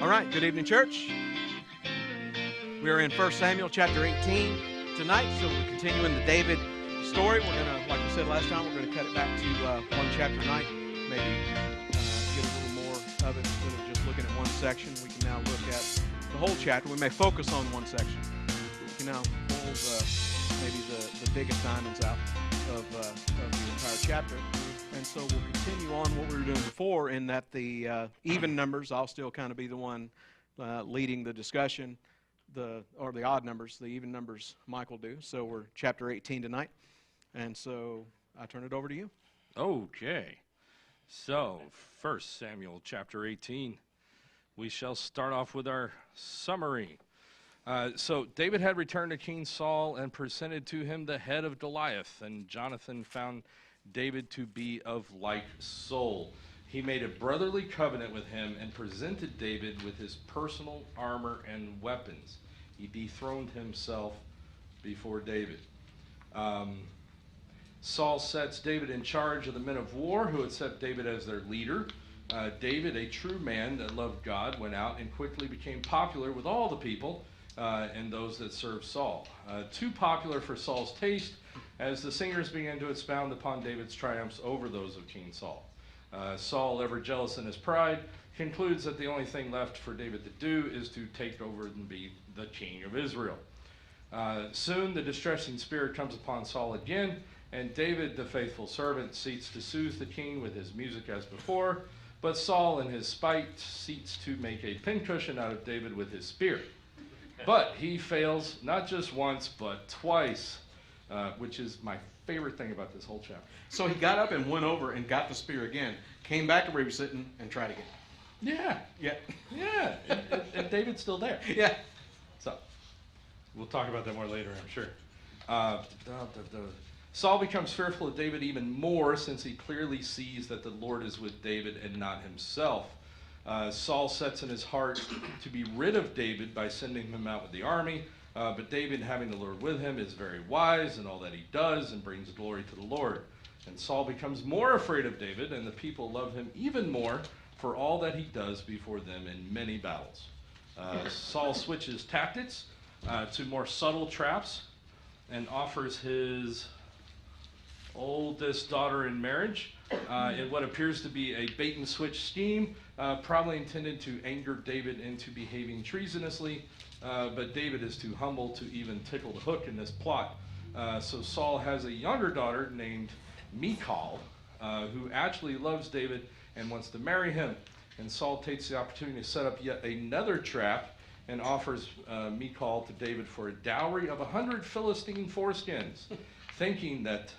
All right, good evening, church. We are in 1 Samuel chapter 18 tonight, so we're continuing the David story. We're going to, like we said last time, we're going to cut it back to one chapter tonight, maybe get a little more of it instead of just looking at one section. We can now look at the whole chapter. We may focus on one section. We can now pull maybe the biggest diamonds out of the entire chapter. And so we'll continue on what we were doing before in that the even numbers, I'll still kind of be the one leading the discussion, or the odd numbers, the even numbers Mike will do. So we're chapter 18 tonight. And so I turn it over to you. Okay. So 1 Samuel chapter 18, we shall start off with our summary. So David had returned to King Saul and presented to him the head of Goliath, and Jonathan found David to be of like soul. He made a brotherly covenant with him and presented David with his personal armor and weapons. He dethroned himself before David. Saul sets David in charge of the men of war who had set David as their leader. David, a true man that loved God, went out and quickly became popular with all the people and those that served Saul. Too popular for Saul's taste, as the singers began to expound upon David's triumphs over those of King Saul. Saul, ever jealous in his pride, concludes that the only thing left for David to do is to take over and be the king of Israel. Soon the distressing spirit comes upon Saul again, and David, the faithful servant, seeks to soothe the king with his music as before, but Saul, in his spite, seeks to make a pincushion out of David with his spear. But he fails not just once, but twice, which is my favorite thing about this whole chapter. So he got up and went over and got the spear again, came back to where he was sitting and tried again. Yeah. And David's still there. Yeah. So we'll talk about that more later, I'm sure. Saul becomes fearful of David even more, since he clearly sees that the Lord is with David and not himself. Saul sets in his heart to be rid of David by sending him out with the army, but David, having the Lord with him, is very wise in all that he does and brings glory to the Lord. And Saul becomes more afraid of David, and the people love him even more for all that he does before them in many battles. Saul switches tactics to more subtle traps and offers his oldest daughter in marriage in what appears to be a bait-and-switch scheme, probably intended to anger David into behaving treasonously, but David is too humble to even tickle the hook in this plot. So Saul has a younger daughter named Michal, who actually loves David and wants to marry him. And Saul takes the opportunity to set up yet another trap and offers Michal to David for a dowry of 100 Philistine foreskins, thinking that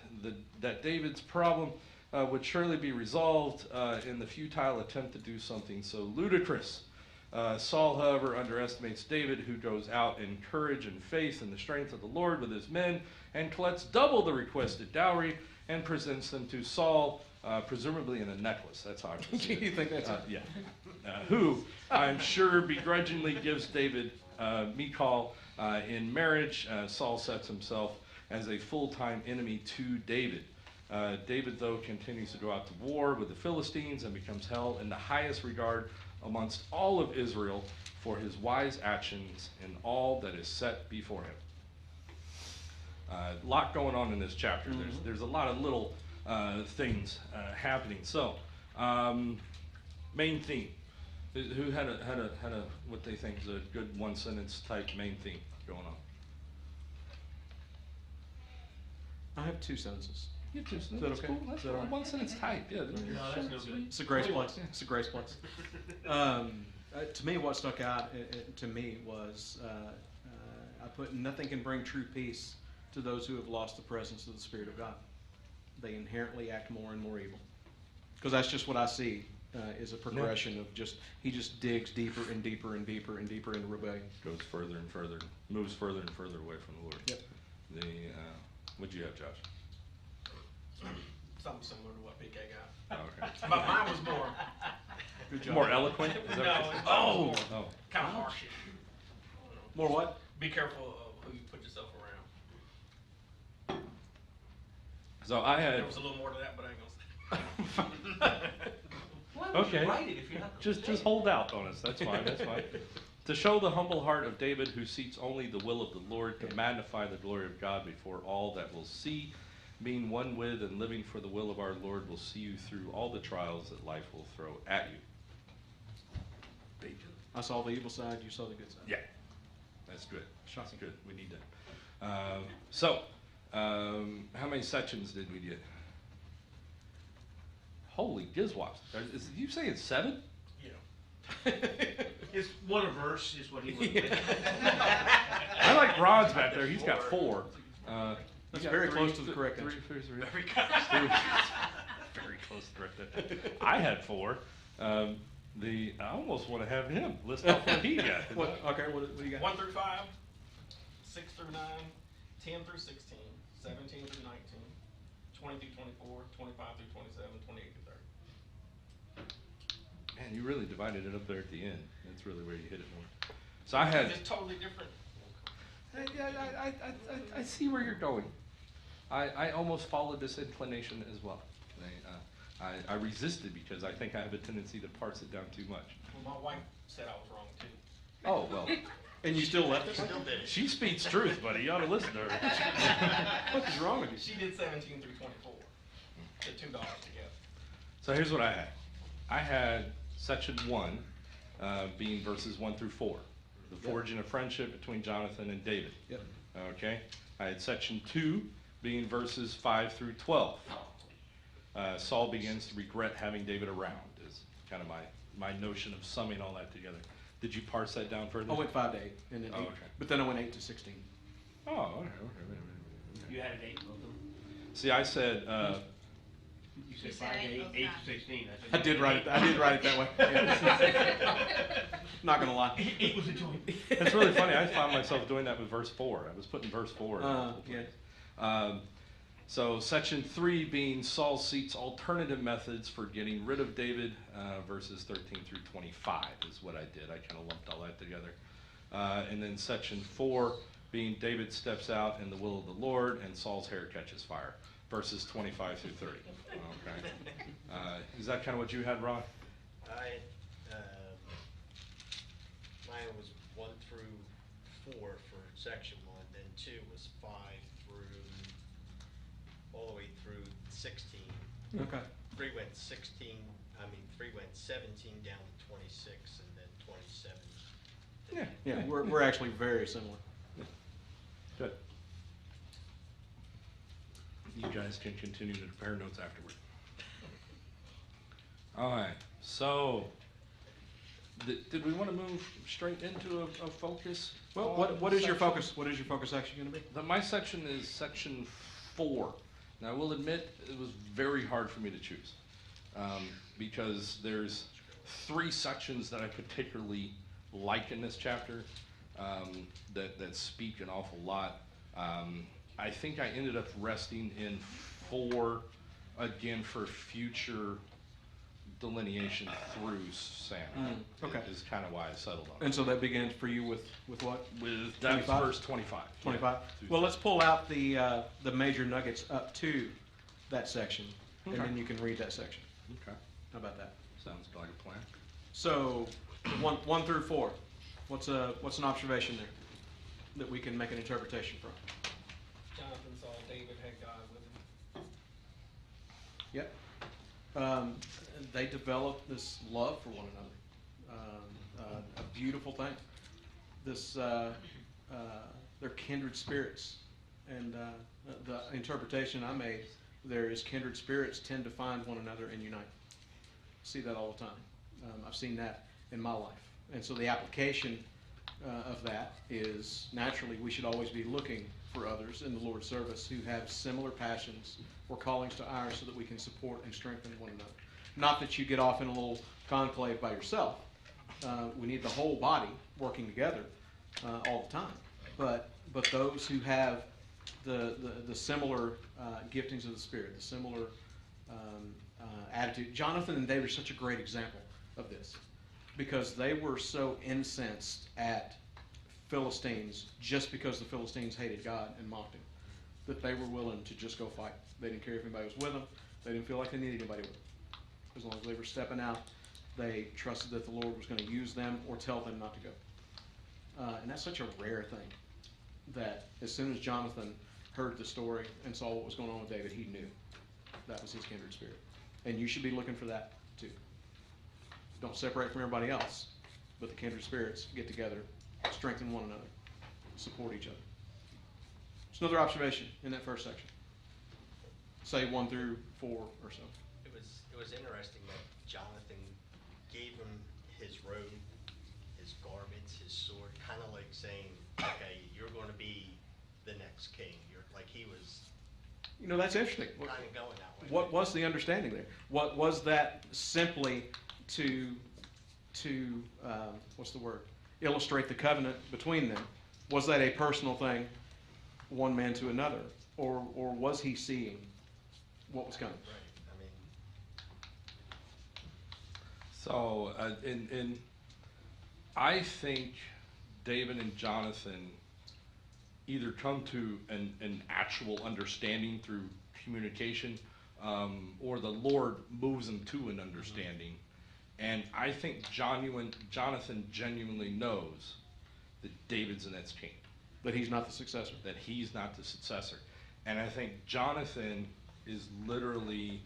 David's problem would surely be resolved in the futile attempt to do something so ludicrous. Saul, however, underestimates David, who goes out in courage and faith in the strength of the Lord with his men, and collects double the requested dowry and presents them to Saul, presumably in a necklace. That's how I would see it. You think that's yeah. Who, I'm sure, begrudgingly gives David Michal in marriage. Saul sets himself as a full-time enemy to David. David, though, continues to go out to war with the Philistines and becomes held in the highest regard amongst all of Israel for his wise actions in all that is set before him. A lot going on in this chapter. Mm-hmm. There's a lot of little things happening. So, main theme. Who had a what they think is a good one-sentence type main theme going on? I have two sentences. You have two sentences. Is that okay? Cool. That's Is that all right? one sentence type. Yeah. No, that's no good. It's a grace place. It's a grace place. To me, what stuck out to me was I put, nothing can bring true peace to those who have lost the presence of the Spirit of God. They inherently act more and more evil. Because that's just what I see is a progression of he just digs deeper and deeper and deeper and deeper into rebellion. Goes further and further, moves further and further away from the Lord. Yep. What'd you have, Josh? Something similar to what PK got. Oh, okay. But mine was more. Good job. More eloquent? Is that No, what it's oh. kind of harsh. More what? Be careful of who you put yourself around. So I had. There was a little more to that, but I ain't gonna say. What? Okay. Write it if you're not. Just hold out on us. That's fine. That's fine. To show the humble heart of David, who seeks only the will of the Lord, to magnify the glory of God before all that will see, being one with and living for the will of our Lord, will see you through all the trials that life will throw at you. I saw the evil side, you saw the good side. Yeah, that's good. That's Shocking. good. We need that. How many sections did we get? Holy gizwops. Did you say it's 7? Yeah. It's one a verse is what he would have I like Ron's back there. He's got 4. That's you got very 3, close to the correct 3, answer. 3, 3. Very good. Very close to the correct answer. I had 4. I almost want to have him list off what he got. Okay, what do you got? 1 through 5, 6 through 9, 10 through 16, 17 through 19, 20 through 24, 25 through 27, 28 through 30. Man, you really divided it up there at the end. That's really where you hit it more. So I had. It's totally different. I see where you're going. I almost followed this inclination as well. I resisted because I think I have a tendency to parse it down too much. Well, my wife said I was wrong too. Oh, well. And you still left it? Still did it. She speaks truth, buddy. You ought to listen to her. What is wrong with you? She did 17 through 24. The $2 together. So here's what I had. I had section 1 being verses 1 through 4. The forging of friendship between Jonathan and David. Yep. Okay. I had section 2 being verses 5 through 12. Saul begins to regret having David around is kind of my notion of summing all that together. Did you parse that down further? I went 5 to 8, and then 8, okay. but then I went 8 to 16. Oh, okay. You had an 8 of them. See, I said, You said You 5 said to 8, eight, 8 both to 16. I did write it that way. Yeah. Not gonna lie. 8 was a joint. it's really funny. I found myself doing that with verse 4. I was putting verse 4. Yeah. So section 3 being Saul seeks alternative methods for getting rid of David, verses 13 through 25 is what I did. I kind of lumped all that together. And then section 4 being David steps out in the will of the Lord and Saul's hair catches fire, verses 25 through 30. Okay. Is that kind of what you had, Ron? Mine was 1 through 4 for section 1, then 2 was 5 through, all the way through 16. Okay. 3 went 17 down to 26, and then 27. Yeah, we're actually very similar. Good. You guys can continue to prepare notes afterward. All right. So, did we want to move straight into a focus? Well, what is your focus? What is your focus section going to be? My section is section 4. Now, I will admit it was very hard for me to choose because there's 3 sections that I particularly like in this chapter that speak an awful lot. I think I ended up resting in 4 again for future delineation through Samuel. Okay. Is kind of why I settled on it. And so that begins for you with what? With that's 25? verse 25. 25. Well, let's pull out the major nuggets up to that section, and Okay. then you can read that section. Okay. How about that? Sounds like a plan. So, 1 through 4. What's an observation there that we can make an interpretation from? Jonathan saw David had God with him. Yep. They developed this love for one another. A beautiful thing. This they're kindred spirits, and the interpretation I made there is kindred spirits tend to find one another and unite. See that all the time. I've seen that in my life, and so the application of that is naturally we should always be looking for others in the Lord's service who have similar passions or callings to ours so that we can support and strengthen one another. Not that you get off in a little conclave by yourself. We need the whole body working together all the time. But those who have the similar giftings of the Spirit, the similar attitude. Jonathan and David are such a great example of this because they were so incensed at Philistines just because the Philistines hated God and mocked him that they were willing to just go fight. They didn't care if anybody was with them. They didn't feel like they needed anybody with them. As long as they were stepping out They trusted that the Lord was going to use them or tell them not to go. And that's such a rare thing that as soon as Jonathan heard the story and saw what was going on with David, he knew that was his kindred spirit. And you should be looking for that too. Don't separate from everybody else, but the kindred spirits get together, strengthen one another, support each other. There's another observation in that first section. Say 1 through 4 or so. It was interesting that Jonathan gave him his robe, his garments, his sword, kind of like saying, okay, you're going to be the next king. You're like he was You know, that's interesting. kind of going that way. What was the understanding there? What was that simply to what's the word? Illustrate the covenant between them? Was that a personal thing, one man to another, or was he seeing what was coming? Right. I mean, So, I think David and Jonathan either come to an actual understanding through communication, or the Lord moves them to an understanding. And I think Jonathan genuinely knows that David's the next king, That he's not the successor. that he's not the successor. And I think Jonathan is literally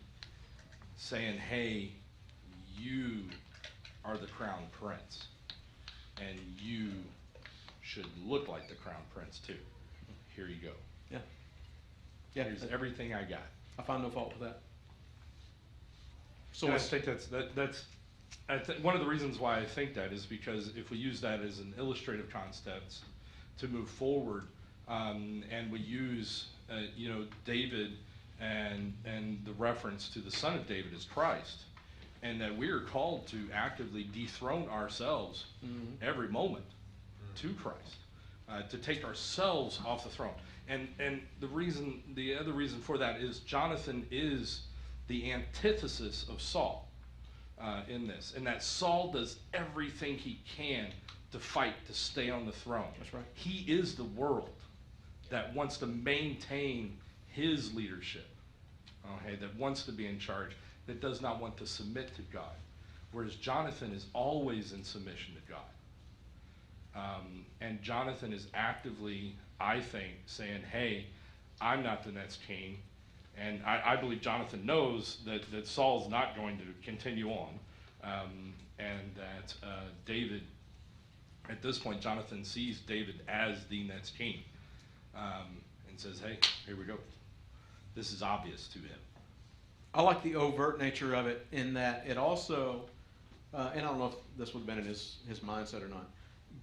saying, hey, you are the crown prince, and you should look like the crown prince too. Here you go. Yeah. Yeah. Here's everything I got. I find no fault with that. So And I it's, think that's one of the reasons why I think that is because if we use that as an illustrative concept to move forward, and we use David and the reference to the Son of David as Christ, and that we are called to actively dethrone ourselves every moment to Christ, to take ourselves off the throne. And the other reason for that is Jonathan is the antithesis of Saul in this, and that Saul does everything he can to fight to stay on the throne. That's right. He is the world that wants to maintain his leadership, okay, that wants to be in charge, that does not want to submit to God, whereas Jonathan is always in submission to God. And Jonathan is actively, I think, saying, hey, I'm not the next king. And I believe Jonathan knows that Saul's not going to continue on, and that David, at this point, Jonathan sees David as the next king, and says, hey, here we go. This is obvious to him. I like the overt nature of it in that it also, and I don't know if this would have been in his mindset or not,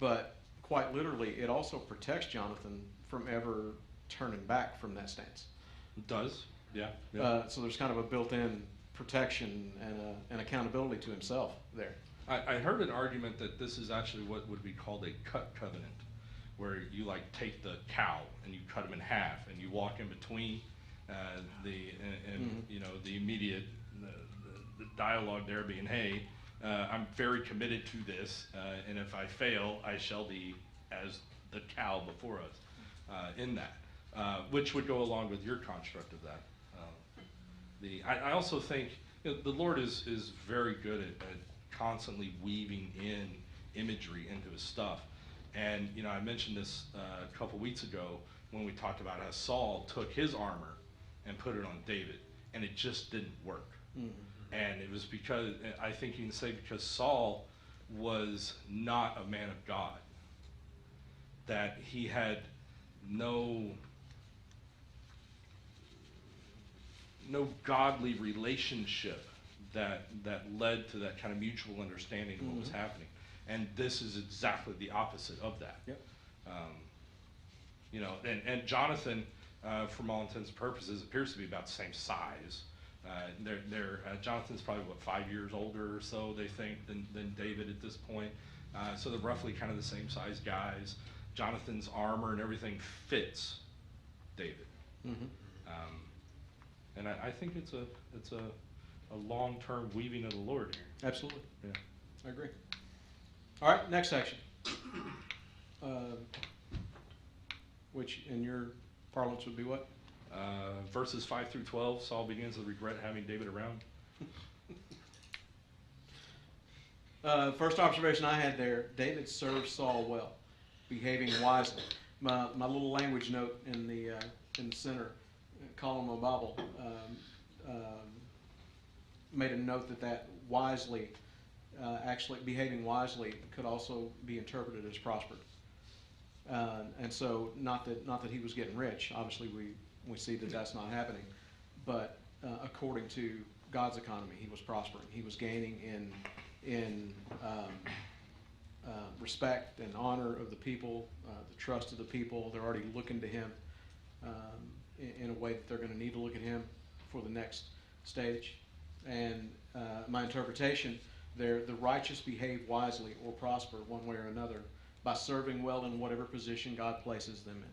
but quite literally, it also protects Jonathan from ever turning back from that stance. It does, yeah. So there's kind of a built-in protection and an accountability to himself there. I heard an argument that this is actually what would be called a cut covenant, where you like take the cow and you cut him in half and you walk in between the immediate the dialogue there being, hey, I'm very committed to this, and if I fail, I shall be as the cow before us in that, which would go along with your construct of that. I also think the Lord is very good at constantly weaving in imagery into his stuff. And I mentioned this a couple weeks ago when we talked about how Saul took his armor and put it on David, and it just didn't work. And it was because, I think you can say, because Saul was not a man of God, that he had no godly relationship that led to that kind of mutual understanding of what was happening. And this is exactly the opposite of that. Yep. And Jonathan, from all intents and purposes, appears to be about the same size. Jonathan's probably, 5 years older or so, they think, than David at this point. So they're roughly kind of the same size guys. Jonathan's armor and everything fits David. And I think it's a long-term weaving of the Lord here. Absolutely. Yeah. I agree. All right, next section. Which in your parlance would be what? Verses 5 through 12, Saul begins to regret having David around. First observation I had there, David served Saul well, behaving wisely. My little language note in the center column of Bible made a note that wisely, actually behaving wisely, could also be interpreted as prospered. And so, not that he was getting rich. Obviously, we see that that's not happening. But according to God's economy, he was prospering. He was gaining in respect and honor of the people, the trust of the people. They're already looking to him in a way that they're going to need to look at him for the next stage. And my interpretation there, the righteous behave wisely or prosper one way or another by serving well in whatever position God places them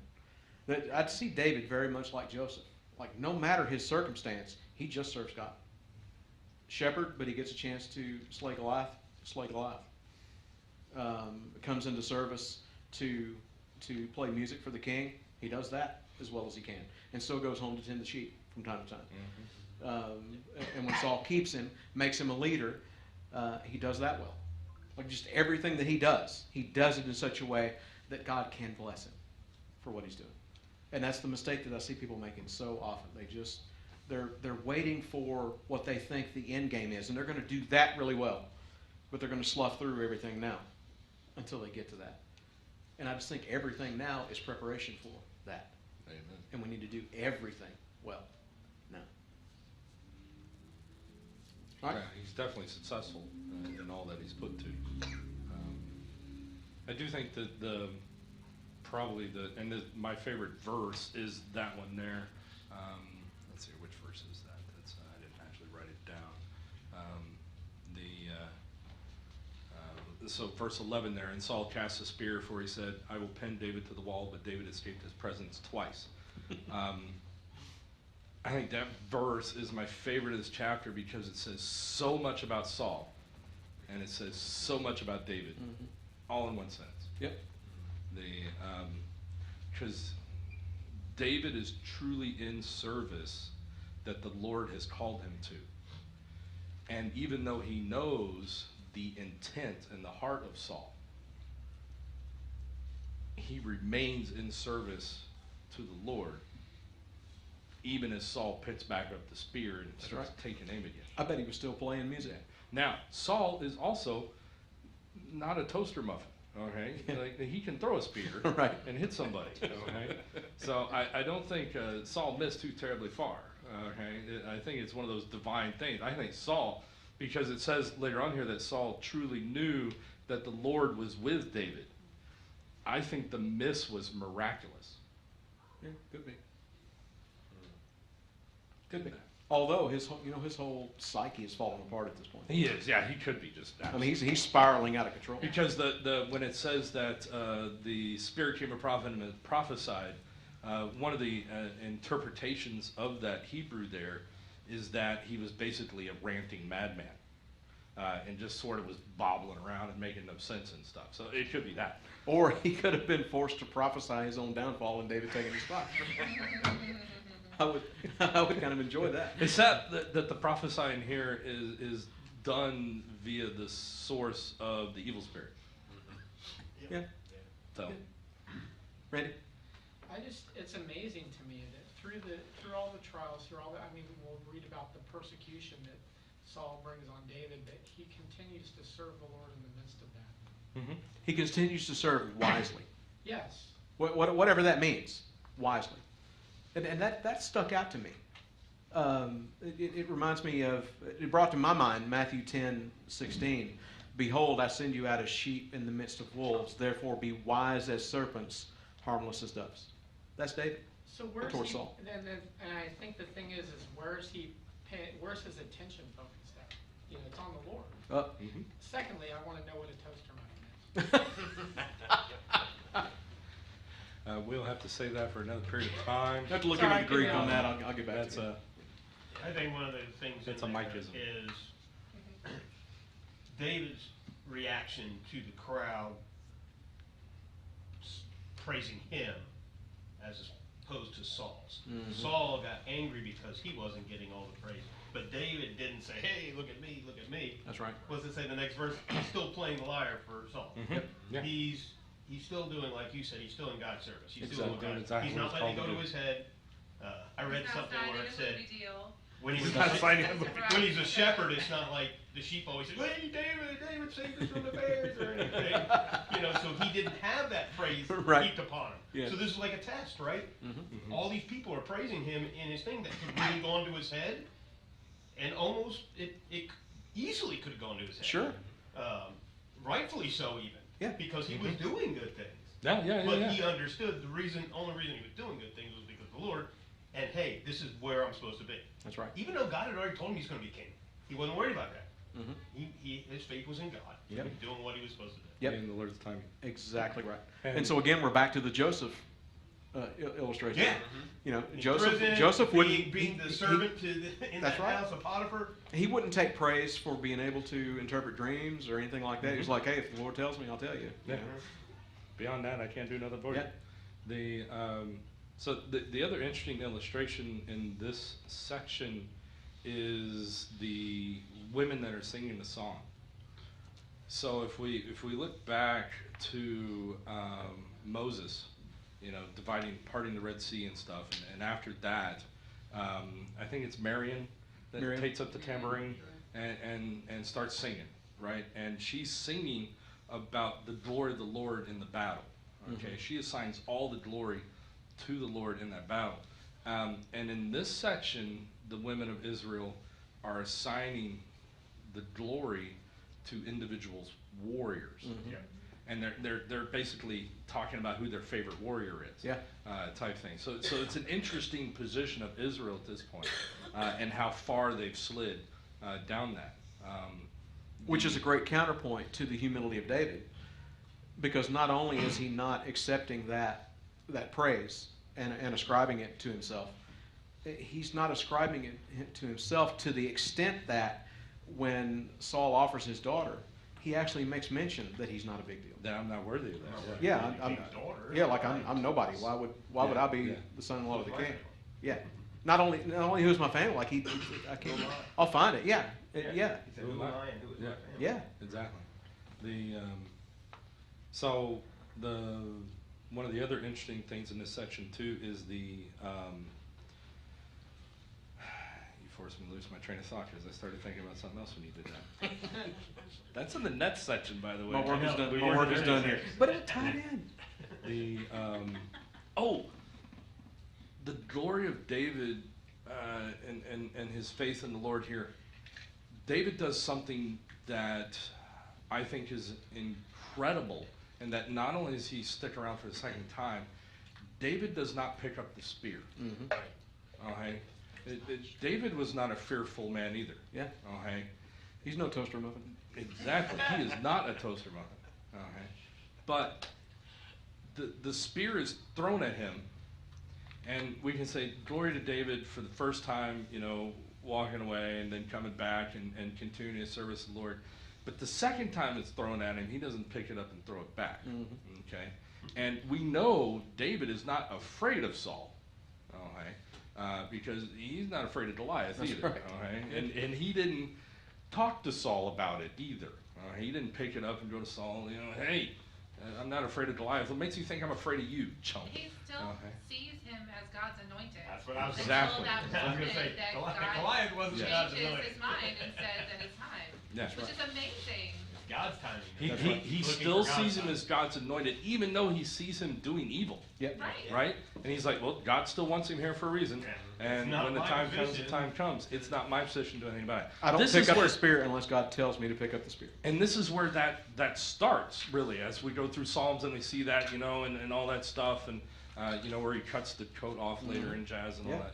in. I'd see David very much like Joseph. Like, no matter his circumstance, he just serves God. Shepherd, but he gets a chance to slay Goliath. Comes into service to play music for the king. He does that as well as he can. And so goes home to tend the sheep from time to time. And when Saul keeps him, makes him a leader, he does that well. Like, just everything that he does it in such a way that God can bless him for what he's doing. And that's the mistake that I see people making so often. They're waiting for what they think the end game is, and they're going to do that really well, but they're going to slough through everything now until they get to that. And I just think everything now is preparation for that. Amen. And we need to do everything well now. All right. Yeah, he's definitely successful in all that he's put to. I do think that my favorite verse is that one there. Let's see, which verse is that? I didn't actually write it down. So verse 11 there, and Saul cast a spear, for he said, I will pin David to the wall, but David escaped his presence twice. I think that verse is my favorite of this chapter because it says so much about Saul, and it says so much about David, all in one sentence. Yep. Because David is truly in service that the Lord has called him to. And even though he knows the intent and the heart of Saul, he remains in service to the Lord, even as Saul picks back up the spear and starts taking aim again. I bet he was still playing music. Now, Saul is also not a toaster muffin. Okay, like, he can throw a spear Right. and hit somebody. Okay, so I don't think Saul missed too terribly far. Okay, I think it's one of those divine things. I think Saul, because it says later on here that Saul truly knew that the Lord was with David. I think the miss was miraculous. Yeah, could be. Could be. Although his whole psyche is falling apart at this point. He is, yeah. He could be just. I mean, he's spiraling out of control. Because when it says that the Spirit came a prophet and prophesied, one of the interpretations of that Hebrew there is that he was basically a ranting madman, and just sort of was bobbling around and making no sense and stuff. So it could be that. Or he could have been forced to prophesy his own downfall and David taking his spot. I would kind of enjoy that. Except that the prophesying here is done via the source of the evil spirit. Yeah. So, Randy? It's amazing to me that through all the trials, we'll read about the persecution that Saul brings on David, that he continues to serve the Lord in the midst of that. He continues to serve wisely. Yes. Whatever that means, wisely. And that stuck out to me. It reminds me of, it brought to my mind Matthew 10:16. Behold, I send you out as sheep in the midst of wolves. Therefore be wise as serpents, harmless as doves. That's David. So where's Toward he, Saul. and I think the thing is where's his attention focused at? It's on the Lord. Secondly, I want to know what a toaster muffin is. we'll have to say that for another period of time. I have to look into the Greek on that. I'll get back to you. I think one of the things That's in a there Mikeism. is David's reaction to the crowd praising him as opposed to Saul's. Saul got angry because he wasn't getting all the praise. But David didn't say, hey, look at me, me That's right. was to say the next verse, he's still playing the lyre for Saul. Mhm. Yeah. He's still doing, like you said, he's still in God's service. He's Exactly. still doing God. Exactly He's what not he's letting it called go to to do. his head. I read something where it said when he was when he's a shepherd, it's not like the sheep always say, "Hey, David, save us from the bears," or anything. So he didn't have that praise Right. heaped upon him. Yeah. So this is like a test, right? Mm-hmm. All these people are praising him in his thing that could really gone to his head, and almost it easily could have gone to his head. Sure. Rightfully so, even. Yeah. Because he was doing good things. Yeah. But he understood only reason he was doing good things was because of the Lord. And hey, this is where I'm supposed to be. That's right. Even though God had already told him he's going to be king, he wasn't worried about that. Mm-hmm. His faith was in God. He Yep. was doing what he was supposed to do. Yep. In the Lord's timing. Exactly right. And- And so again, we're back to the Joseph illustration. Yeah. In Prison, Joseph wouldn't being the servant in That's that right. house of Potiphar. He wouldn't take praise for being able to interpret dreams or anything like that. He was Mm-hmm. like, hey, if the Lord tells me, I'll tell you. Yeah. Beyond that, I can't do nothing for you. Yeah. The other interesting illustration in this section is the women that are singing the song. So if we look back to Moses, parting the Red Sea and stuff, and after that, I think it's Miriam that takes up the tambourine and starts singing, right? And she's singing about the glory of the Lord in the battle. Okay, she assigns all the glory to the Lord in that battle. And in this section, the women of Israel are assigning the glory to individuals, warriors. Mm-hmm. Yeah. And they're basically talking about who their favorite warrior is, Yeah. type thing. So it's an interesting position of Israel at this point, and how far they've slid down that. Which is a great counterpoint to the humility of David, because not only is he not accepting that praise and ascribing it to himself, he's not ascribing it to himself to the extent that when Saul offers his daughter, he actually makes mention that he's not a big deal. That I'm not worthy of that. Yeah, I'm King's daughter. yeah, like I'm nobody. Why would I be Yeah. the son-in-law of the king? Yeah. Not only who's my family, like I can't. I'll find it. Yeah. Yeah. Yeah. He said, "Who am I and who is my Yeah. family?" Yeah. Exactly. One of the other interesting things in this section too is you forced me to lose my train of thought because I started thinking about something else when you did that. That's in the next section, by the way. My work is know. done. We My were work is there. done here. But it tied in. The glory of David and his faith in the Lord here. David does something that I think is incredible, and that not only does he stick around for the second time, David does not pick up the spear. Mm-hmm. Okay, David was not a fearful man either. Yeah. Okay, He's no toaster muffin. exactly. He is not a toaster muffin. Okay, but the spear is thrown at him, and we can say glory to David for the first time, walking away and then coming back and continuing his service to the Lord. But the second time it's thrown at him, he doesn't pick it up and throw it back. Mhm. Okay, and we know David is not afraid of Saul. Okay, because he's not afraid of Goliath That's either. right. Okay, and he didn't talk to Saul about it either. He didn't pick it up and go to Saul. Hey, I'm not afraid of Goliath. What makes you think I'm afraid of you, chump? He still Okay. sees him as God's anointed. That's what I was Exactly. Until that I was gonna moment say, that Goliath wasn't God God's changes anointed. his mind and says that it's time. Yeah. Which is amazing. God's timing. He still sees him as God's anointed, even though he sees him doing evil, Yep. Right. right? And he's like, well, God still wants him here for a reason. Yeah. And It's not when the my time comes, the position. time comes. It's not my position to do anything about it. I don't This pick is up where- the spear unless God tells me to pick up the spear. And this is where that starts, really, as we go through Psalms and we see that, and all that stuff, and, where he cuts the coat off later in Jazz and all Yeah. that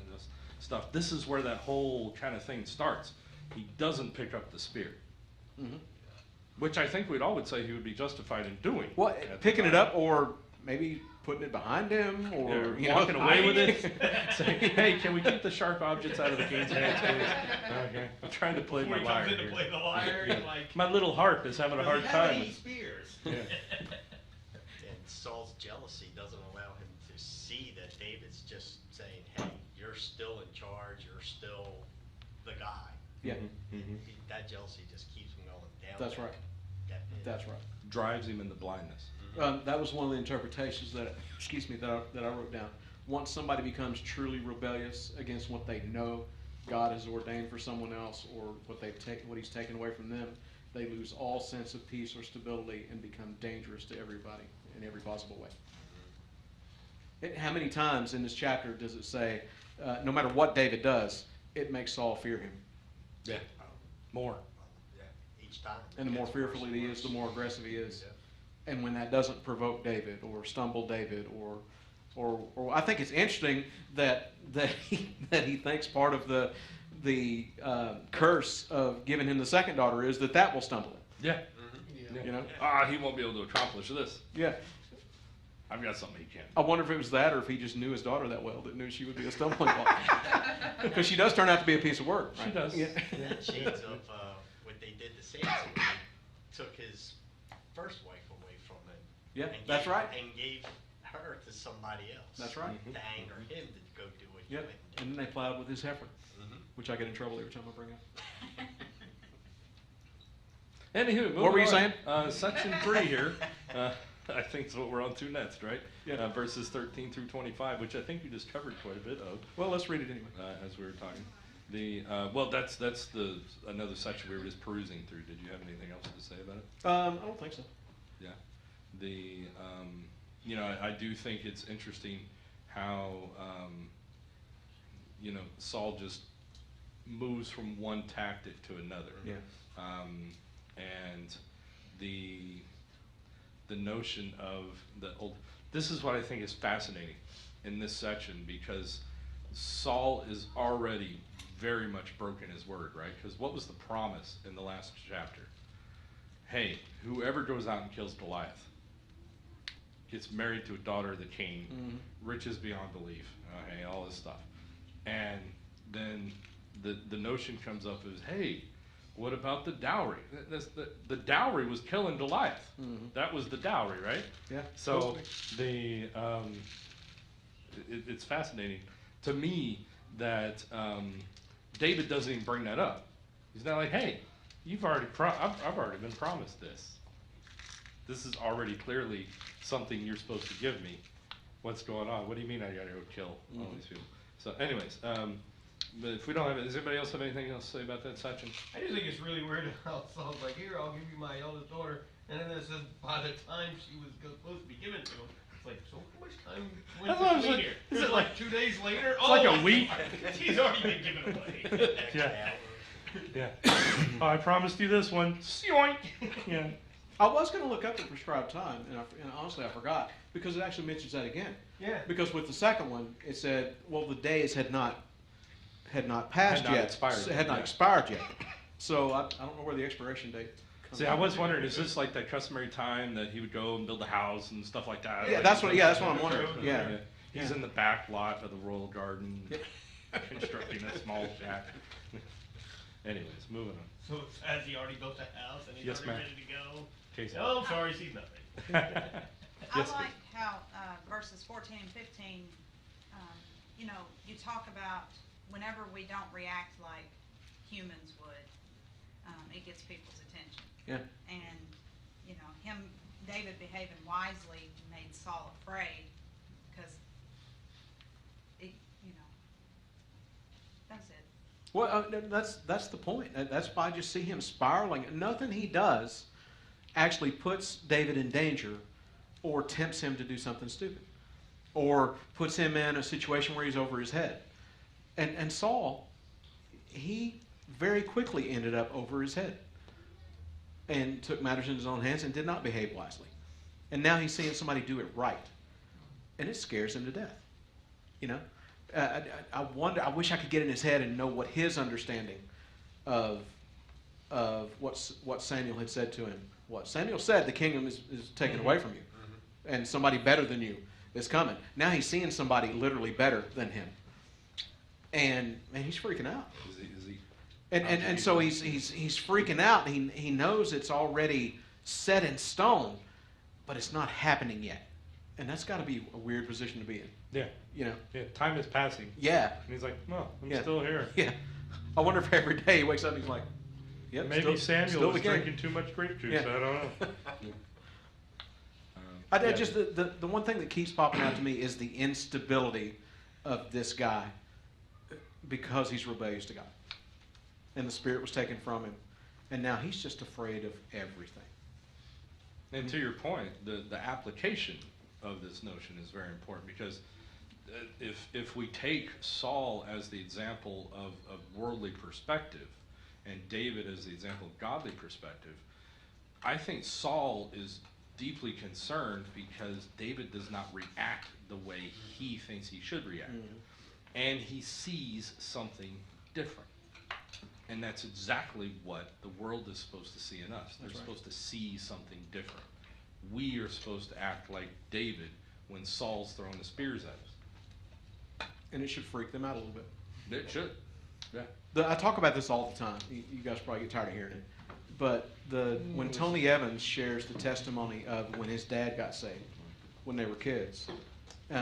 stuff. This is where that whole kind of thing starts. He doesn't pick up the spear. Mhm. Which I think we'd all would say he would be justified in doing. Well, at the picking it time. up or maybe putting it behind him or Yeah, walking away with it. hiding Saying, hey, can we keep the sharp objects out of the king's hands, please? Okay. I'm trying to play Before my he lyre comes in to here. play the lyre, Yeah. like, My little harp is having a hard "Does he have time. any spears?" Yeah. And Saul's jealousy doesn't allow him to see that David's just saying, hey, you're still in charge, you're still the guy. Yeah. Mhm. That that jealousy just keeps him going down. That's right. That pit. That's right. Drives him into blindness. That was one of the interpretations that I wrote down. Once somebody becomes truly rebellious against what they know God has ordained for someone else, or what He's taken away from them, they lose all sense of peace or stability and become dangerous to everybody in every possible way. How many times in this chapter does it say, no matter what David does, it makes Saul fear him? Yeah. More. Yeah, each time. And the more fearful he is, the more aggressive he is. And when that doesn't provoke David or stumble David, or I think it's interesting that he thinks part of the curse of giving him the second daughter is that will stumble him. Yeah. You know? He won't be able to accomplish this. Yeah. I've got something he can't. I wonder if it was that, or if he just knew his daughter that well, that knew she would be a stumbling block. Because she does turn out to be a piece of work. Right? She does. Yeah. Shades of what they did to Samson. They took his first wife away from him. Yeah, and that's gave- right. And gave her to somebody else. That's right. To anger him to go do what he Yep. went and And did. then they plowed with his heifer, Mhm. which I get in trouble every time I bring up. Anywho, What were you moving saying? on. Section 3 here. I think is what we're on to next, right? Yeah. Verses 13 through 25, which I think you just covered quite a bit of Well, let's read it anyway. as we were talking. That's another section we were just perusing through. Did you have anything else to say about it? I don't think so. Yeah. I do think it's interesting how, Saul just moves from one tactic to another. Yeah. And the notion of this is what I think is fascinating in this section, because Saul is already very much broken his word, right? Because what was the promise in the last chapter? Hey, whoever goes out and kills Goliath gets married to a daughter of the king, riches beyond belief, okay, all this stuff. And then the notion comes up is, hey, what about the dowry? The dowry was killing Goliath. That was the dowry, right? Yeah. So it's fascinating to me that David doesn't even bring that up. He's not like, hey, I've already been promised this. This is already clearly something you're supposed to give me. What's going on? What do you mean I gotta go kill all these people? So anyways, but if we don't have it, does anybody else have anything else to say about that section? I just think it's really weird how Saul's like, here, I'll give you my eldest daughter. And then it says, by the time she was supposed to be given to him, it's like, so how much time went That's what I was between like- here? Is it like 2 days later? It's like a week. She's already been given away. Yeah. Yeah. Oh, I promised you this one. Yoink. Yeah. I was going to look up the prescribed time, and honestly I forgot, because it actually mentions that again. Yeah. Because with the second one, it said, well, the days had not passed Had not yet. expired So- yet, had not yeah. expired yet. So I don't know where the expiration date comes See, I from. was wondering, is this like that customary time that he would go and build a house and stuff like that? Yeah, Like, that's what I'm wondering. Yeah. He's in the back lot of the Royal Garden, constructing a small shack. Anyways, moving on. So has he already built the house and he's Yes, already ma'am. ready to go? Casey. Oh, I'm sorry, she's not ready. I Yes, like how verses 14 and 15, you talk about whenever we don't react like humans would, it gets people's attention. Yeah. And, David behaving wisely made Saul afraid because, that's it. Well, that's the point. That's why I just see him spiraling. Nothing he does actually puts David in danger or tempts him to do something stupid or puts him in a situation where he's over his head. And Saul, he very quickly ended up over his head and took matters in his own hands and did not behave wisely. And now he's seeing somebody do it right. And it scares him to death. I wonder. I wish I could get in his head and know what his understanding of what Samuel had said to him was. Samuel said the kingdom is taken away from you, and somebody better than you is coming. Now he's seeing somebody literally better than him, and he's freaking out. Is he? And so he's freaking out. He knows it's already set in stone, but it's not happening yet, and that's got to be a weird position to be in. Yeah. Yeah. Time is passing. Yeah. And he's like, well, I'm Yeah. still here. Yeah. I wonder if every day he wakes up and he's like, Yep, Maybe still Samuel the was king. drinking too much grape juice. Yeah. I don't know. I Yeah. just the one thing that keeps popping out to me is the instability of this guy because he's rebellious to God, and the Spirit was taken from him, and now he's just afraid of everything. And to your point, the application of this notion is very important because if we take Saul as the example of worldly perspective and David as the example of godly perspective, I think Saul is deeply concerned because David does not react the way he thinks he should react. And he sees something different. And that's exactly what the world is supposed to see in us. They're supposed to see something different. We are supposed to act like David when Saul's throwing the spears at us. And it should freak them out a little bit. It should. Yeah. I talk about this all the time. You guys probably get tired of hearing it. But when Tony Evans shares the testimony of when his dad got saved, when they were kids,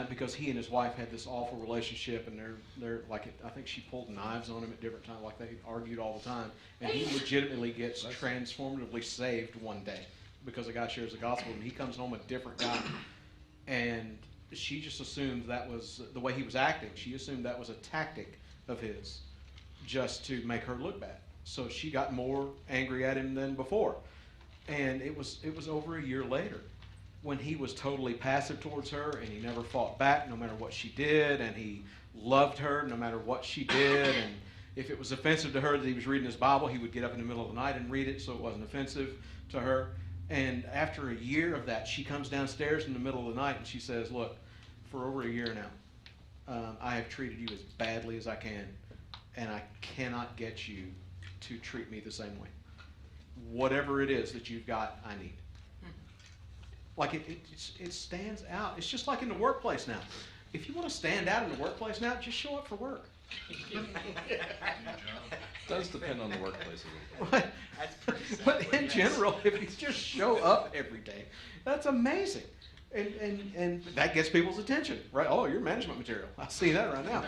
because he and his wife had this awful relationship, and they're like, I think she pulled knives on him at different times, like they argued all the time, and he legitimately gets transformatively saved one day because a guy shares the gospel, and he comes home a different guy, and she just assumed that was the way he was acting. She assumed that was a tactic of his, just to make her look bad. So she got more angry at him than before, and it was over a year later when he was totally passive towards her, and he never fought back no matter what she did, and he loved her no matter what she did, and if it was offensive to her that he was reading his Bible, he would get up in the middle of the night and read it so it wasn't offensive to her. And after a year of that, she comes downstairs in the middle of the night and she says, look, for over a year now, I have treated you as badly as I can, and I cannot get you to treat me the same way. Whatever it is that you've got, I need. Like it stands out. It's just like in the workplace now. If you want to stand out in the workplace now, just show up for work. It does depend on the workplace a little bit. But in general, if you just show up every day, that's amazing. And that gets people's attention, right? Oh, you're management material. I see that right now.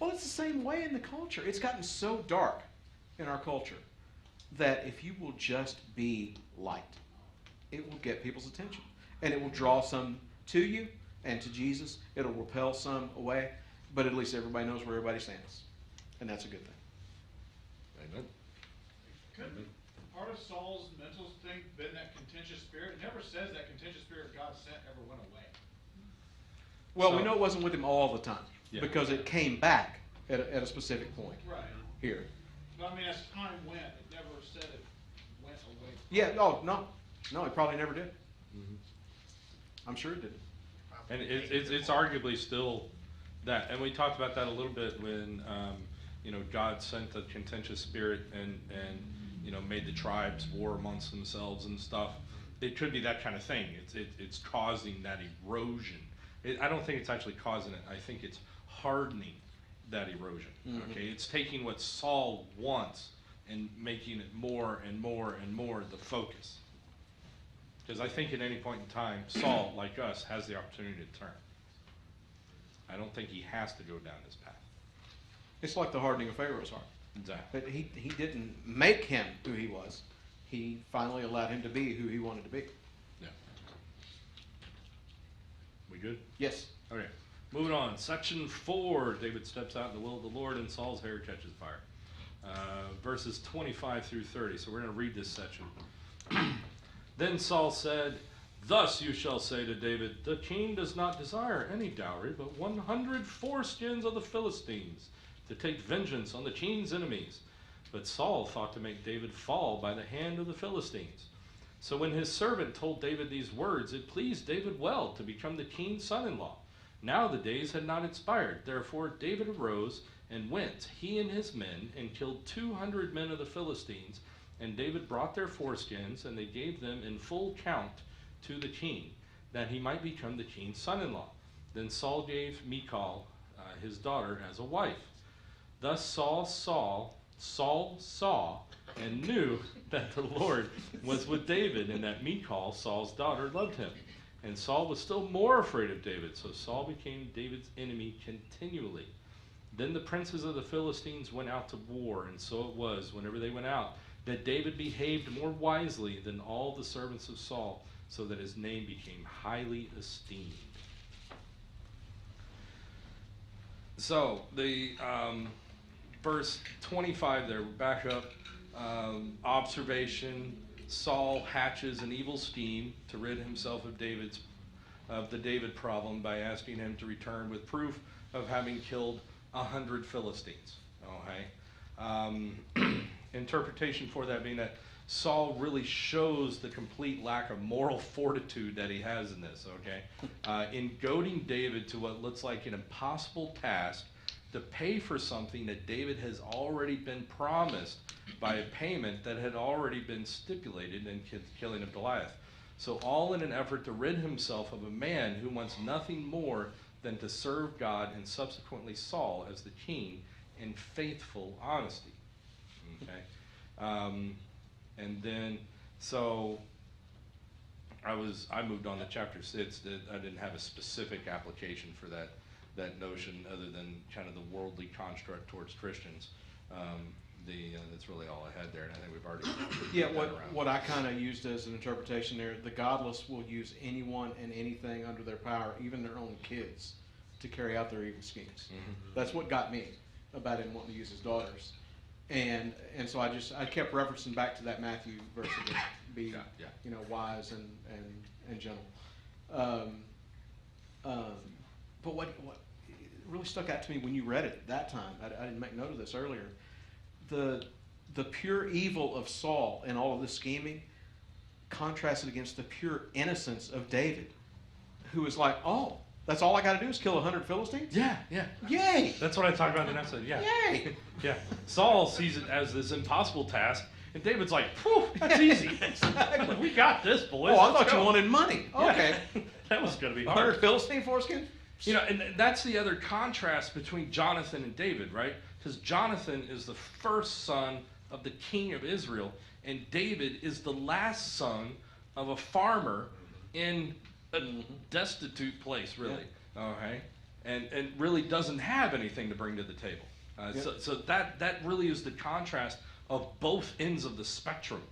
Well, it's the same way in the culture. It's gotten so dark in our culture that if you will just be light, it will get people's attention. And it will draw some to you and to Jesus. It'll repel some away. But at least everybody knows where everybody stands. And that's a good thing. Amen. Couldn't part of Saul's mental thing been that contentious spirit? It never says that contentious spirit God sent ever went away. Well, we know it wasn't with him all the time. Yeah. Because it came back at a specific point. Right. Here. But I mean, as time went, it never said it went away. Yeah, oh, no, it probably never did. I'm sure it didn't. And it's arguably still that. And we talked about that a little bit when, God sent the contentious spirit and made the tribes war amongst themselves and stuff. It could be that kind of thing. It's causing that erosion. I don't think it's actually causing it. I think it's hardening that erosion. Mm-hmm. Okay, it's taking what Saul wants and making it more and more and more the focus. Because I think at any point in time, Saul, like us, has the opportunity to turn. I don't think he has to go down this path. It's like the hardening of Pharaoh's heart. Exactly. But he didn't make him who he was. He finally allowed him to be who he wanted to be. Yeah. We good? Yes. Okay. Moving on. Section 4. David steps out in the will of the Lord and Saul's hair catches fire. Verses 25 through 30. So we're going to read this section. Then Saul said, "Thus you shall say to David, the king does not desire any dowry, but 100 foreskins of the Philistines, to take vengeance on the king's enemies." But Saul thought to make David fall by the hand of the Philistines. So when his servant told David these words, it pleased David well to become the king's son-in-law. Now the days had not expired. Therefore David arose and went, he and his men, and killed 200 men of the Philistines. And David brought their foreskins, and they gave them in full count to the king, that he might become the king's son-in-law. Then Saul gave Michal, his daughter, as a wife. Thus Saul saw and knew that the Lord was with David, and that Michal, Saul's daughter, loved him. And Saul was still more afraid of David, so Saul became David's enemy continually. Then the princes of the Philistines went out to war, and so it was, whenever they went out, that David behaved more wisely than all the servants of Saul, so that his name became highly esteemed. So, the verse 25 there, back up, observation, Saul hatches an evil scheme to rid himself of the David problem by asking him to return with proof of having killed 100 Philistines. Okay. Interpretation for that being that Saul really shows the complete lack of moral fortitude that he has in this, okay? In goading David to what looks like an impossible task to pay for something that David has already been promised by a payment that had already been stipulated in killing of Goliath. So all in an effort to rid himself of a man who wants nothing more than to serve God and subsequently Saul as the king in faithful honesty. Okay? And then, so I moved on to chapter 6. I didn't have a specific application for that notion other than kind of the worldly construct towards Christians. That's really all I had there, and I think we've already Yeah, what I kind of used as an interpretation there, the godless will use anyone and anything under their power, even their own kids, to carry out their evil schemes. Mm-hmm. That's what got me about him wanting to use his daughters. And so I kept referencing back to that Matthew verse of be wise and gentle. But what really stuck out to me when you read it at that time, I didn't make note of this earlier, the pure evil of Saul and all of this scheming contrasted against the pure innocence of David, who was like, oh, that's all I got to do is kill 100 Philistines? Yeah. Yay! That's what I talked about in the episode, yeah. Yay! Yeah. Saul sees it as this impossible task, and David's like, phew, that's easy. Exactly. We got this, boys. Oh, I Let's thought go. you wanted money. Okay. Yeah. That was going to be 100 hard. Philistine foreskin? And that's the other contrast between Jonathan and David, right? Because Jonathan is the first son of the king of Israel, and David is the last son of a farmer in a destitute place, really. Yeah. Okay? And really doesn't have anything to bring to the table. So that really is the contrast of both ends of the spectrum,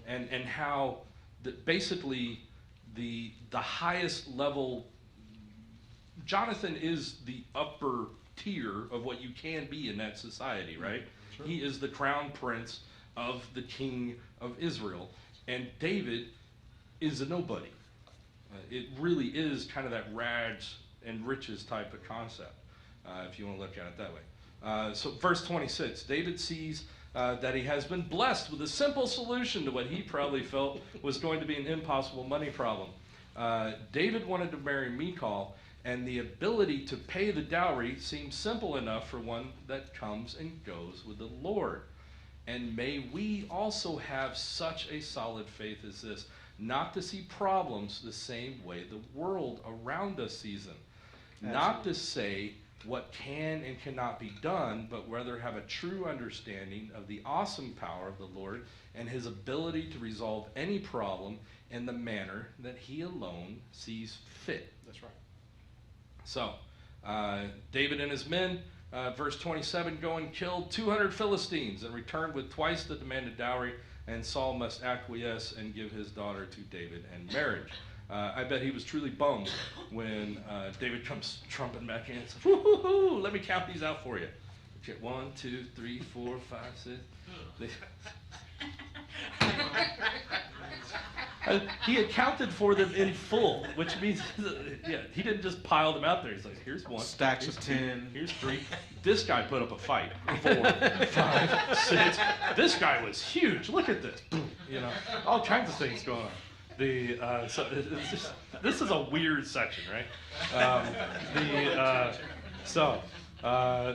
and how basically the highest level, Jonathan is the upper tier of what you can be in that society, right? Sure. He is the crown prince of the king of Israel, and David is a nobody. It really is kind of that rags and riches type of concept, if you want to look at it that way. So verse 26, David sees that he has been blessed with a simple solution to what he probably felt was going to be an impossible money problem. David wanted to marry Michal, and the ability to pay the dowry seems simple enough for one that comes and goes with the Lord. And may we also have such a solid faith as this, not to see problems the same way the world around us sees them. Absolutely. Not to say what can and cannot be done, but rather have a true understanding of the awesome power of the Lord and his ability to resolve any problem in the manner that he alone sees fit. That's right. So, David and his men, verse 27, go and killed 200 Philistines and returned with twice the demanded dowry, and Saul must acquiesce and give his daughter to David in marriage. I bet he was truly bummed when David comes trumping back in and says, whoo, let me count these out for you. Okay, 1, 2, 3, 4, 5, 6. He accounted for them in full, which means, he didn't just pile them out there. He's like, here's 1. Stacks of 10. Here's 3. This guy put up a fight. 4, 5, 6. This guy was huge. Look at this. All kinds of things going on. This is a weird section, right?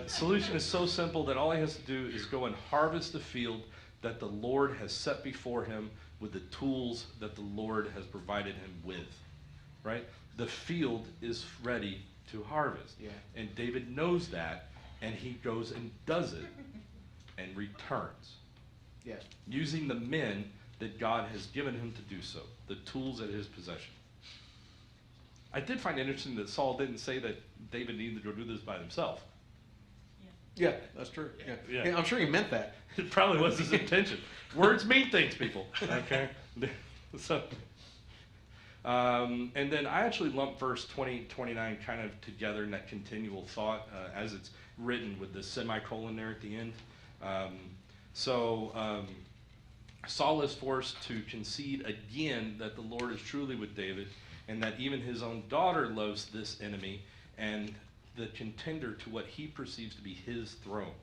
Solution is so simple that all he has to do is go and harvest the field that the Lord has set before him with the tools that the Lord has provided him with, right? The field is ready to harvest. Yeah. And David knows that, and he goes and does it and returns. Yeah. Using the men that God has given him to do so, the tools at his possession. I did find it interesting that Saul didn't say that David needed to go do this by himself. Yeah, that's true. Yeah. Yeah. Yeah, I'm sure he meant that. It probably was his intention. Words mean things, people. Okay? So, and then I actually lump verse 20, 29 kind of together in that continual thought as it's written with the semicolon there at the end. Saul is forced to concede again that the Lord is truly with David and that even his own daughter loves this enemy and the contender to what he perceives to be his throne.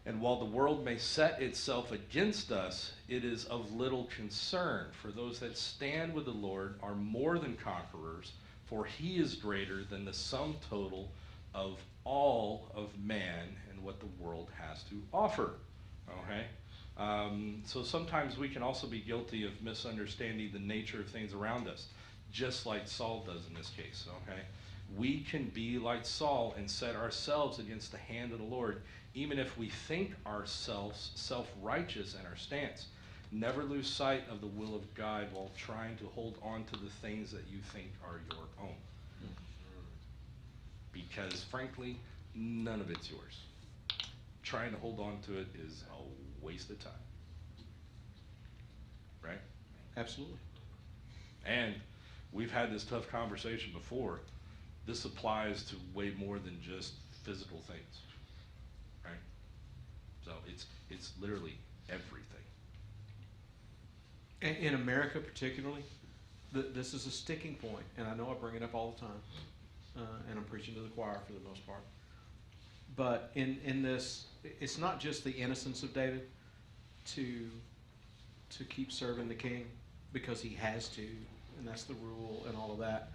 And while the world may set itself against us, it is of little concern, for those that stand with the Lord are more than conquerors, for he is greater than the sum total of all of man and what the world has to offer. Okay? So sometimes we can also be guilty of misunderstanding the nature of things around us, just like Saul does in this case. Okay? We can be like Saul and set ourselves against the hand of the Lord, even if we think ourselves self-righteous in our stance. Never lose sight of the will of God while trying to hold on to the things that you think are your own. Because, frankly, none of it's yours. Trying to hold on to it is a waste of time. Right? Absolutely. And we've had this tough conversation before. This applies to way more than just physical things. Right? So it's literally everything. In America particularly, this is a sticking point, and I know I bring it up all the time, and I'm preaching to the choir for the most part. But in this, it's not just the innocence of David to keep serving the king because he has to, and that's the rule and all of that.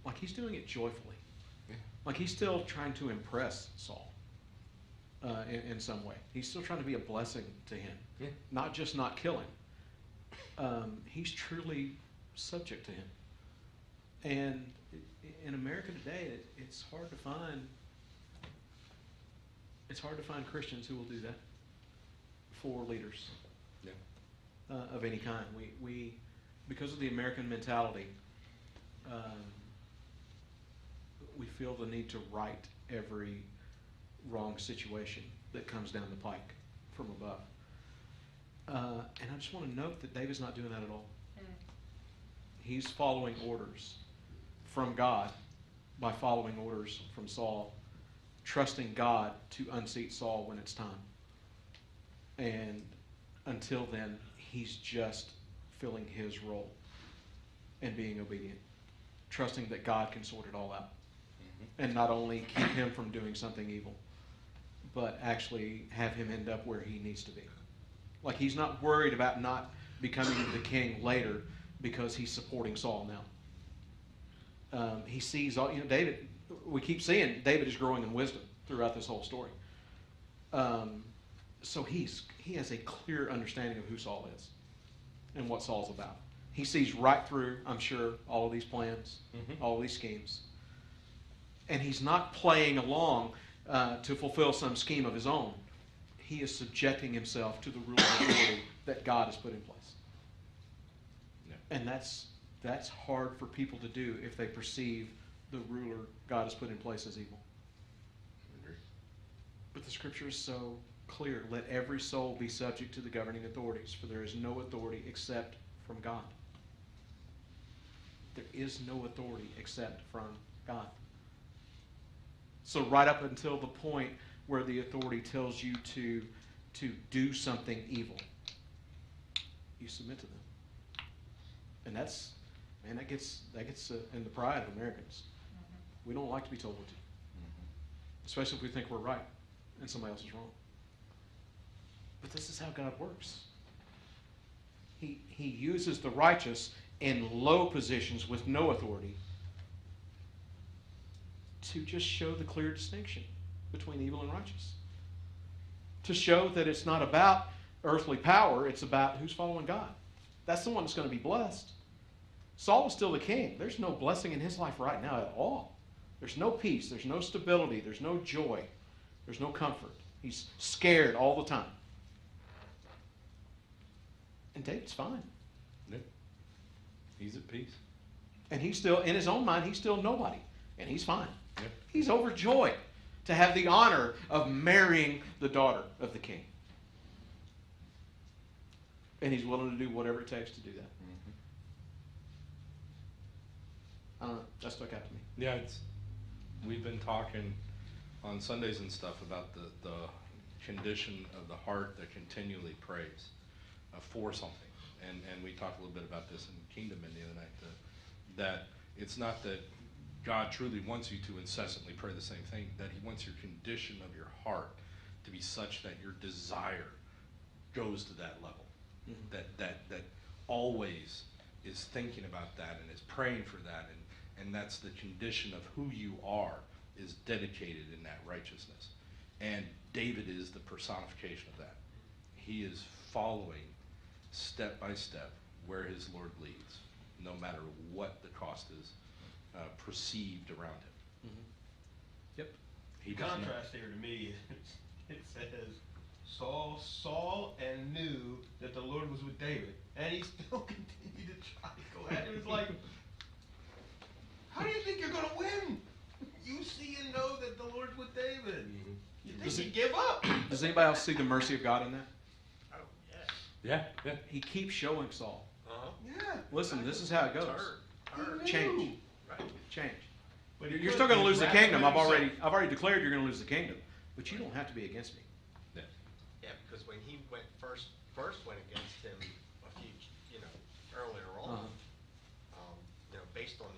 Like he's doing it joyfully. Yeah. Like he's still trying to impress Saul in some way. He's still trying to be a blessing to him, Yeah. not just not kill him. He's truly subject to him. And in America today, it's hard to find. It's hard to find Christians who will do that for leaders of any kind. We because of the American mentality, we feel the need to right every wrong situation that comes down the pike from above. And I just want to note that David's not doing that at all. He's following orders from God by following orders from Saul, trusting God to unseat Saul when it's time. And until then, he's just filling his role and being obedient, trusting that God can sort it all out. And not only keep him from doing something evil, but actually have him end up where he needs to be. Like he's not worried about not becoming the king later because he's supporting Saul now. He sees all, David, we keep seeing David is growing in wisdom throughout this whole story. So he has a clear understanding of who Saul is and what Saul's about. He sees right through, I'm sure, all of these plans, all of these schemes. And he's not playing along to fulfill some scheme of his own. He is subjecting himself to the rule and authority that God has put in place. Yeah. And that's hard for people to do if they perceive the ruler God has put in place as evil. I agree. But the scripture is so clear. Let every soul be subject to the governing authorities, for there is no authority except from God. There is no authority except from God. So right up until the point where the authority tells you to do something evil, you submit to them. And that gets in the pride of Americans. We don't like to be told what to do, especially if we think we're right and somebody else is wrong. But this is how God works. He uses the righteous in low positions with no authority to just show the clear distinction between evil and righteous. To show that it's not about earthly power, it's about who's following God. That's the one that's going to be blessed. Saul is still the king. There's no blessing in his life right now at all. There's no peace. There's no stability. There's no joy. There's no comfort. He's scared all the time. And David's fine. Yeah. He's at peace. And he's still, in his own mind, he's still nobody. And he's fine. Yep. He's overjoyed to have the honor of marrying the daughter of the king. And he's willing to do whatever it takes to do that. I don't know. That stuck out to me. Yeah, we've been talking on Sundays and stuff about the condition of the heart that continually prays for something. And we talked a little bit about this in Kingdom Men the other night, that it's not that God truly wants you to incessantly pray the same thing, that he wants your condition of your heart to be such that your desire goes to that level. Mm-hmm. That always is thinking about that and is praying for that, and that's the condition of who you are, is dedicated in that righteousness. And David is the personification of that. He is following step by step where his Lord leads, no matter what the cost is perceived around him. Mm-hmm. Yep. The contrast there to me is it says Saul saw and knew that the Lord was with David, and he still continued to try to go at him. It's like, how do you think you're going to win? You see and know that the Lord's with David. Mm-hmm. You think he'd give up? Does anybody else see the mercy of God in that? Oh, yeah. Yeah. He keeps showing Saul. Yeah. Listen, this is how it goes. Change. Right. Change. But You're still going to lose the kingdom. I've already declared you're going to lose the kingdom. But you don't have to be against me. Yeah, because when he went first went against him a few, earlier on, based on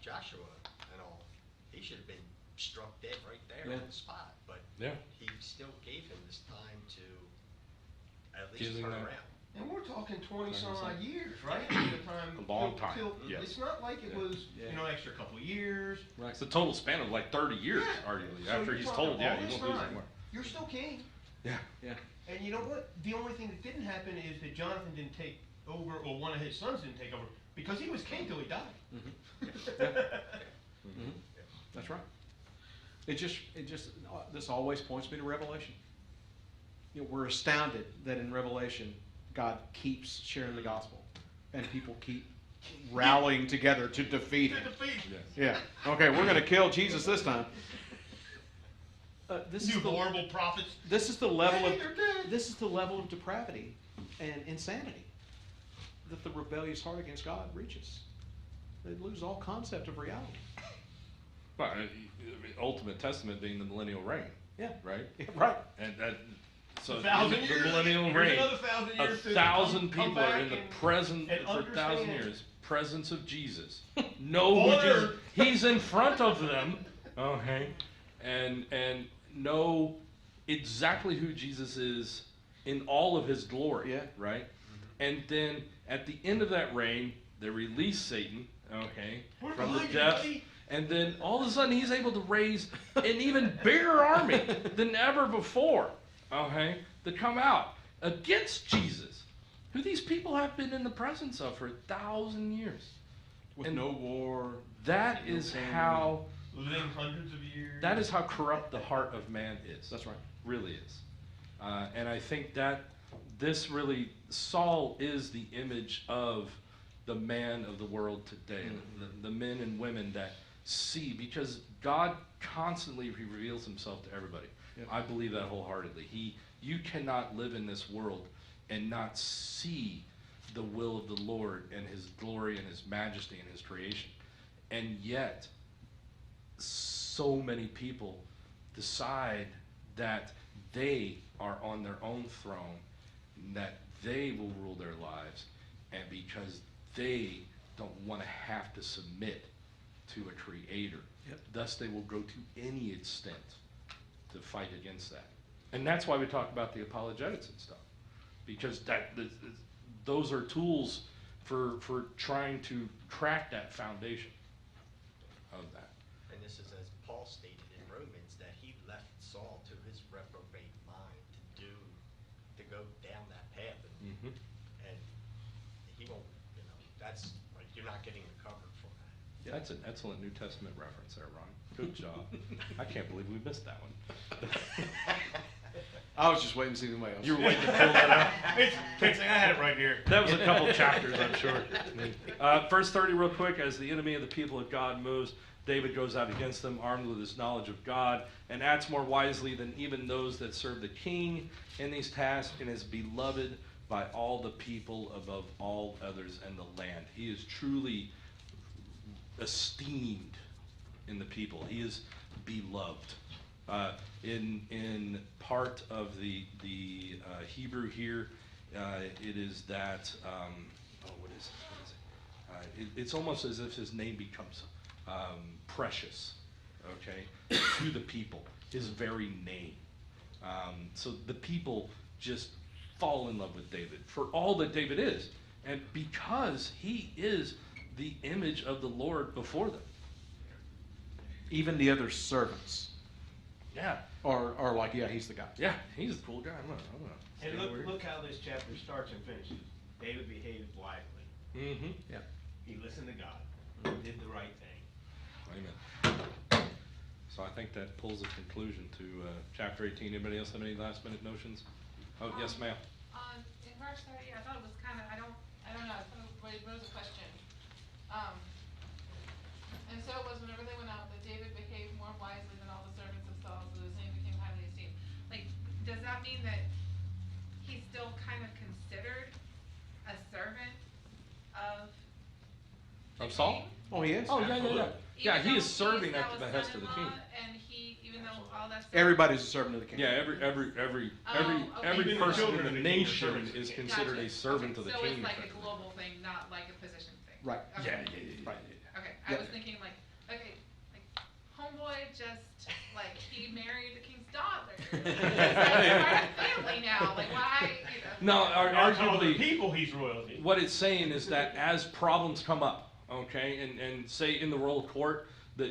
Joshua and all, he should have been struck dead right there on the spot. But he still gave him this time to at least turn around. And we're talking 20-some-odd years, right? A long time. Yes. It's not like it was, extra couple of years. Right. It's a total span of like 30 years, arguably, So after he's told, he won't lose time, anymore. You're still king. Yeah. And you know what? The only thing that didn't happen is that Jonathan didn't take over, or one of his sons didn't take over, because he was king till he died. Mm-hmm. Mm-hmm. That's right. It just this always points me to Revelation. We're astounded that in Revelation God keeps sharing the gospel, and people keep rallying together to defeat him. Yes. Yeah. Okay, we're going to kill Jesus this time. This is the horrible prophets. This is the level of depravity and insanity that the rebellious heart against God reaches. They lose all concept of reality. Well, ultimate testament being the millennial reign. Yeah. Right. Right. And that. So the 1,000 years. millennial reign. 1,000 years. 1,000 people are in the present for 1,000 years. Presence of Jesus. Know who Jesus. He's in front of them. Okay. And know exactly who Jesus is in all of his glory. Yeah. Right. And then at the end of that reign, they release Satan. Okay. From the depths. And then all of a sudden he's able to raise an even bigger army than ever before. Okay, to come out against Jesus, who these people have been in the presence of for 1,000 years. With no war. That is how living hundreds of years. That is how corrupt the heart of man is. That's right. Really is. And I think that this really, Saul is the image of the man of the world today. Mm-hmm. The men and women that see, because God constantly reveals himself to everybody. Yep. I believe that wholeheartedly. You cannot live in this world and not see the will of the Lord and his glory and his majesty and his creation. And yet, so many people decide that they are on their own throne, that they will rule their lives, and because they don't want to have to submit to a creator. Yep. Thus they will go to any extent to fight against that. And that's why we talk about the apologetics and stuff, because those are tools for trying to crack that foundation of that. And this is as Paul stated in Romans, that he left Saul to his reprobate mind to go down that path, and he won't, that's like, you're not getting recovered from that. Yeah. That's an excellent New Testament reference there, Ron. Good job. I can't believe we missed that one. I was just waiting to see anybody else. You were waiting to pull that out? I had it right here. That was a couple chapters, I'm sure. Verse 30 real quick. As the enemy of the people of God moves, David goes out against them, armed with his knowledge of God, and acts more wisely than even those that serve the king in these tasks, and is beloved by all the people above all others in the land. He is truly esteemed in the people. He is beloved. In part of the Hebrew here, it is that, what is it? It's almost as if his name becomes precious, okay, to the people, his very name. So the people just fall in love with David for all that David is, and because he is the image of the Lord before them. Even the other servants Yeah, are like, yeah, he's the guy. yeah, he's a cool guy. I'm gonna And look how this chapter starts and finishes. David behaved wisely. Mm-hmm. Yeah. He listened to God. He did the right thing. Amen. So I think that pulls a conclusion to chapter 18. Anybody else have any last minute notions? Oh, yes, ma'am. In verse 30, I thought it was kind of, I don't know, I thought it was a question. And so it was whenever they went out that David behaved more wisely than all the servants of Saul, so his name became highly esteemed. Like, does that mean that he's still kind of considered a servant of the Saul? king? Oh, he is? Oh, yeah, yeah, yeah. Yeah, Even he is though serving he's at now the a behest of the king. son-in-law, and he, even though all that stuff. Everybody's a servant of the king. Yeah, every okay. every Even the person children in of the the king are nation servants of is the king. considered a servant of the So king. it's like a effectively. global thing, not like a position thing. Right. Okay. Yeah. Right. Okay, Yeah. I was thinking like, okay, like homeboy just like he married the king's daughter. It's like part of the family now. Like why? You know. No, Not to other arguably, people he's royalty. what it's saying is that as problems come up, okay, and say in the royal court,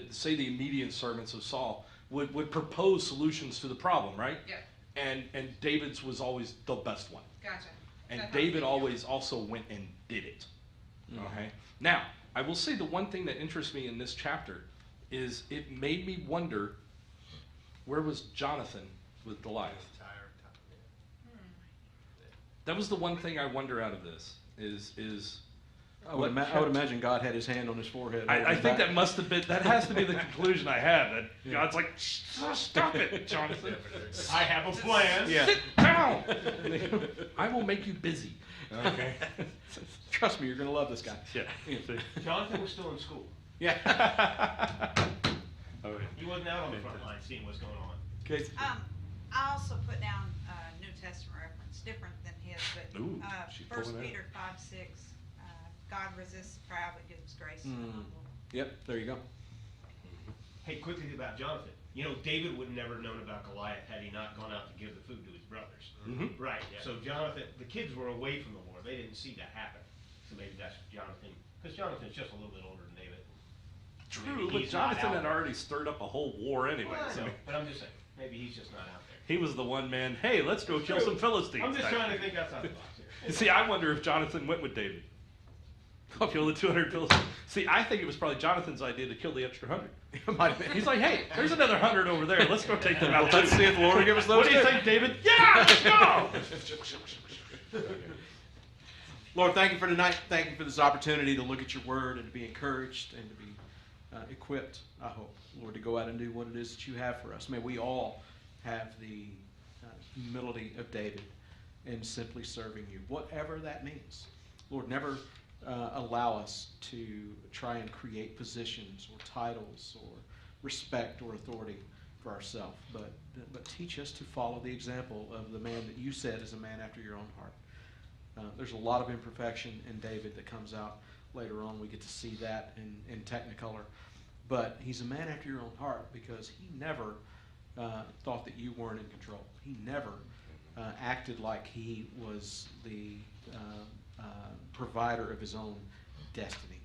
say the immediate servants of Saul would propose solutions to the problem, right? Yeah. And David's was always the best one. Gotcha. And That helps David me. always also went and did it. Okay. Now, I will say the one thing that interests me in this chapter is it made me wonder, where was Jonathan with Goliath? Entire time, That was the one thing I wonder out of this is I would imagine God had his hand on his forehead. I think that must have been, that has to be the conclusion I have, that God's like, stop it, Jonathan. I have a plan. Yeah. Sit down. I will make you busy. Okay. Trust me, you're going to love this guy. Yeah. Jonathan was still in school. Yeah. He wasn't out on the front line seeing what's going on. Okay. I also put down a New Testament reference, different than his, but, Ooh, she's First pulling it Peter 5:6, God resists the proud but gives grace to the humble. Yep, there you go. Hey, quickly about Jonathan. You know, David would have never known about Goliath had he not gone out to give the food to his brothers. Mhm. Right. So Jonathan, the kids were away from the war. They didn't see that happen. So maybe that's Jonathan, because Jonathan's just a little bit older than David. True, Maybe but he's not Jonathan out had there. already stirred up a whole war anyway. Well, I so know, but I'm just saying, maybe he's just not out there. he was the one man, hey, let's go kill some Philistines. I'm just type trying to thing. think outside the box here. See, I wonder if Jonathan went with David. Go kill the 200 Philistines. See, I think it was probably Jonathan's idea to kill the extra 100. Might have been. He's like, hey, there's another 100 over there. Let's go take them out. Let's see if the Lord will give us those. What do you too. think, David? Yeah, let's go. Lord, thank you for tonight. Thank you for this opportunity to look at your word and to be encouraged and to be equipped, I hope, Lord, to go out and do what it is that you have for us. May we all have the humility of David in simply serving you, whatever that means. Lord, never allow us to try and create positions or titles or respect or authority for ourselves, but teach us to follow the example of the man that you said is a man after your own heart. There's a lot of imperfection in David that comes out later on. We get to see that in Technicolor. But he's a man after your own heart because he never thought that you weren't in control. He never acted like he was the provider of his own destiny.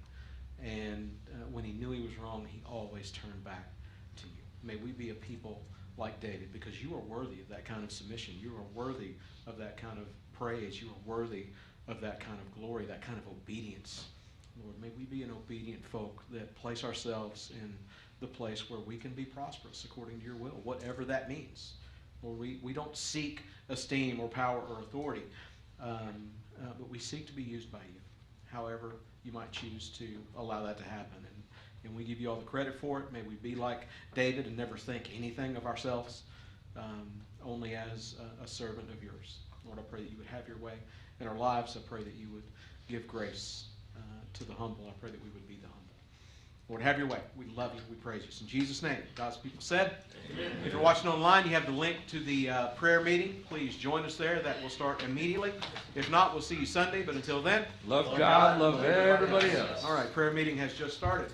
And when he knew he was wrong, he always turned back to you. May we be a people like David, because you are worthy of that kind of submission. You are worthy of that kind of praise. You are worthy of that kind of glory, that kind of obedience. Lord, may we be an obedient folk that place ourselves in the place where we can be prosperous according to your will, whatever that means. Lord, we don't seek esteem or power or authority, but we seek to be used by you, however you might choose to allow that to happen. And we give you all the credit for it. May we be like David and never think anything of ourselves, only as a servant of yours. Lord, I pray that you would have your way in our lives. I pray that you would give grace to the humble. I pray that we would be the humble. Lord, have your way. We love you. We praise you. In Jesus' name, God's people said. Amen. If you're watching online, you have the link to the prayer meeting. Please join us there. That will start immediately. If not, we'll see you Sunday. But until then, love God, love everybody else. All right, prayer meeting has just started.